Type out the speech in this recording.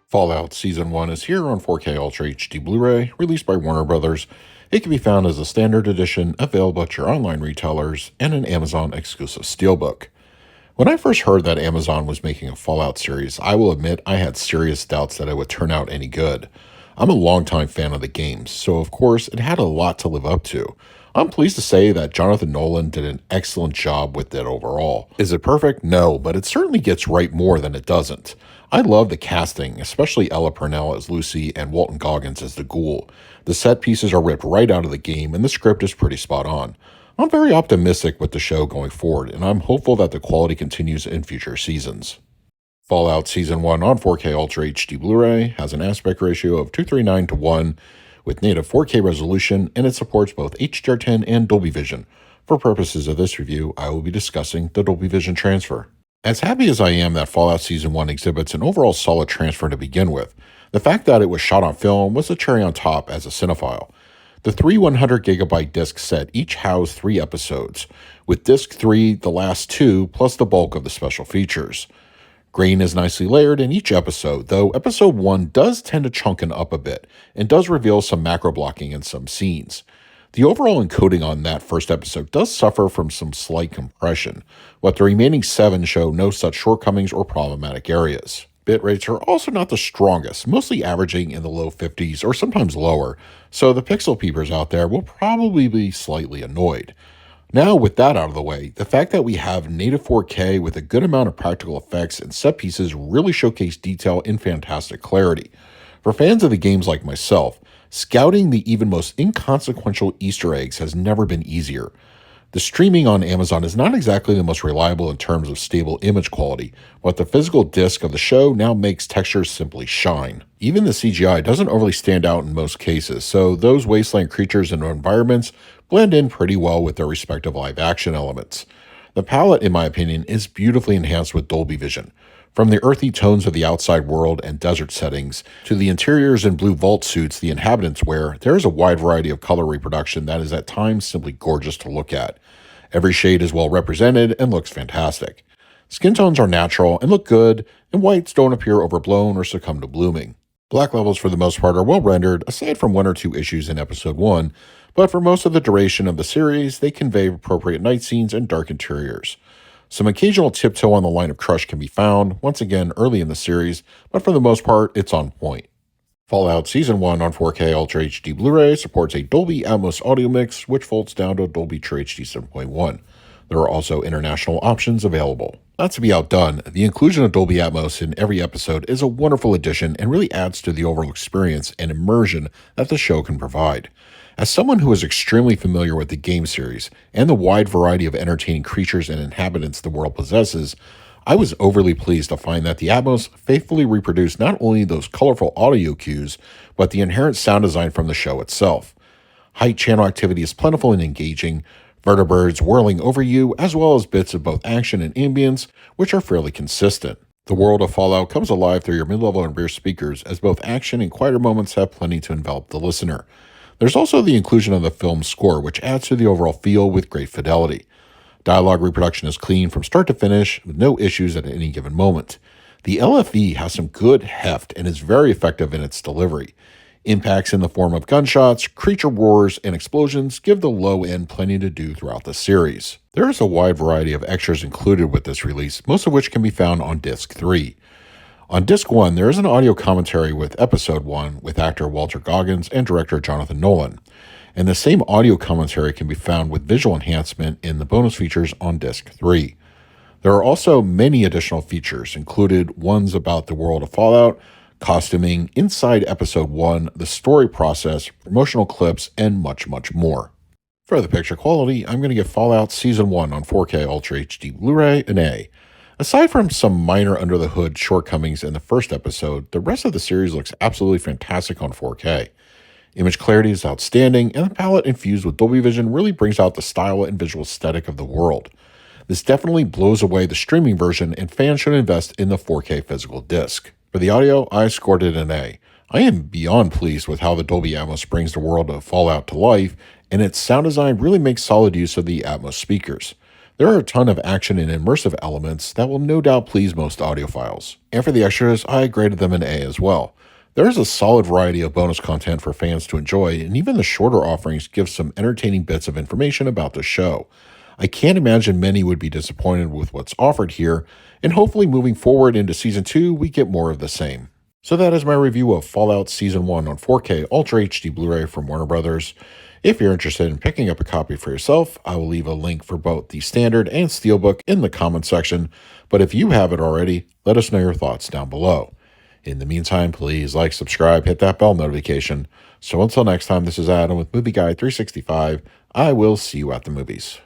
Fallout Season 1 is here on 4K Ultra HD Blu-ray, released by Warner Brothers. It can be found as a standard edition, available at your online retailers, and an Amazon exclusive steelbook. When I first heard that Amazon was making a Fallout series, I will admit I had serious doubts that it would turn out any good. I'm a longtime fan of the games, so of course it had a lot to live up to. I'm pleased to say that Jonathan Nolan did an excellent job with it overall. Is it perfect? No, but it certainly gets right more than it doesn't. I love the casting, especially Ella Purnell as Lucy and Walton Goggins as the Ghoul. The set pieces are ripped right out of the game, and the script is pretty spot on. I'm very optimistic with the show going forward, and I'm hopeful that the quality continues in future seasons. Fallout Season 1 on 4K Ultra HD Blu-ray has an aspect ratio of 239:1 with native 4K resolution, and it supports both HDR10 and Dolby Vision. For purposes of this review, I will be discussing the Dolby Vision transfer. As happy as I am that Fallout Season 1 exhibits an overall solid transfer to begin with, the fact that it was shot on film was the cherry on top as a cinephile. The three 100GB disc set each house 3 episodes, with disc 3 the last 2 plus the bulk of the special features. Grain is nicely layered in each episode, though episode 1 does tend to chunken up a bit and does reveal some macro blocking in some scenes. The overall encoding on that first episode does suffer from some slight compression, but the remaining 7 show no such shortcomings or problematic areas. Bit rates are also not the strongest, mostly averaging in the low 50s or sometimes lower, so the pixel peepers out there will probably be slightly annoyed. Now, with that out of the way, the fact that we have native 4K with a good amount of practical effects and set pieces really showcase detail in fantastic clarity. For fans of the games like myself, scouting the even most inconsequential Easter eggs has never been easier. The streaming on Amazon is not exactly the most reliable in terms of stable image quality, but the physical disc of the show now makes textures simply shine. Even the CGI doesn't overly stand out in most cases, so those wasteland creatures and environments blend in pretty well with their respective live-action elements. The palette, in my opinion, is beautifully enhanced with Dolby Vision. From the earthy tones of the outside world and desert settings, to the interiors and blue vault suits the inhabitants wear, there is a wide variety of color reproduction that is at times simply gorgeous to look at. Every shade is well represented and looks fantastic. Skin tones are natural and look good, and whites don't appear overblown or succumb to blooming. Black levels for the most part are well rendered, aside from 1 or 2 issues in episode 1, but for most of the duration of the series, they convey appropriate night scenes and dark interiors. Some occasional tiptoe on the line of crush can be found, once again early in the series, but for the most part, it's on point. Fallout Season 1 on 4K Ultra HD Blu-ray supports a Dolby Atmos audio mix, which folds down to Dolby True HD 7.1. There are also international options available. Not to be outdone, the inclusion of Dolby Atmos in every episode is a wonderful addition and really adds to the overall experience and immersion that the show can provide. As someone who is extremely familiar with the game series and the wide variety of entertaining creatures and inhabitants the world possesses, I was overly pleased to find that the Atmos faithfully reproduced not only those colorful audio cues, but the inherent sound design from the show itself. Height channel activity is plentiful and engaging, vertibirds whirling over you, as well as bits of both action and ambience, which are fairly consistent. The world of Fallout comes alive through your mid-level and rear speakers, as both action and quieter moments have plenty to envelop the listener. There's also the inclusion of the film's score, which adds to the overall feel with great fidelity. Dialogue reproduction is clean from start to finish, with no issues at any given moment. The LFE has some good heft and is very effective in its delivery. Impacts in the form of gunshots, creature roars, and explosions give the low end plenty to do throughout the series. There is a wide variety of extras included with this release, most of which can be found on Disc 3. On Disc 1, there is an audio commentary with Episode 1 with actor Walter Goggins and director Jonathan Nolan, and the same audio commentary can be found with visual enhancement in the bonus features on Disc 3. There are also many additional features, included ones about the world of Fallout, costuming, inside Episode 1, the story process, promotional clips, and much, much more. For the picture quality, I'm going to give Fallout Season 1 on 4K Ultra HD Blu-ray an A. Aside from some minor under-the-hood shortcomings in the first episode, the rest of the series looks absolutely fantastic on 4K. Image clarity is outstanding, and the palette infused with Dolby Vision really brings out the style and visual aesthetic of the world. This definitely blows away the streaming version, and fans should invest in the 4K physical disc. For the audio, I scored it an A. I am beyond pleased with how the Dolby Atmos brings the world of Fallout to life, and its sound design really makes solid use of the Atmos speakers. There are a ton of action and immersive elements that will no doubt please most audiophiles. And for the extras, I graded them an A as well. There is a solid variety of bonus content for fans to enjoy, and even the shorter offerings give some entertaining bits of information about the show. I can't imagine many would be disappointed with what's offered here, and hopefully moving forward into Season 2, we get more of the same. So that is my review of Fallout Season 1 on 4K Ultra HD Blu-ray from Warner Brothers. If you're interested in picking up a copy for yourself, I will leave a link for both the standard and steelbook in the comments section, but if you have it already, let us know your thoughts down below. In the meantime, please like, subscribe, hit that bell notification. So until next time, this is Adam with Movie Guide 365. I will see you at the movies.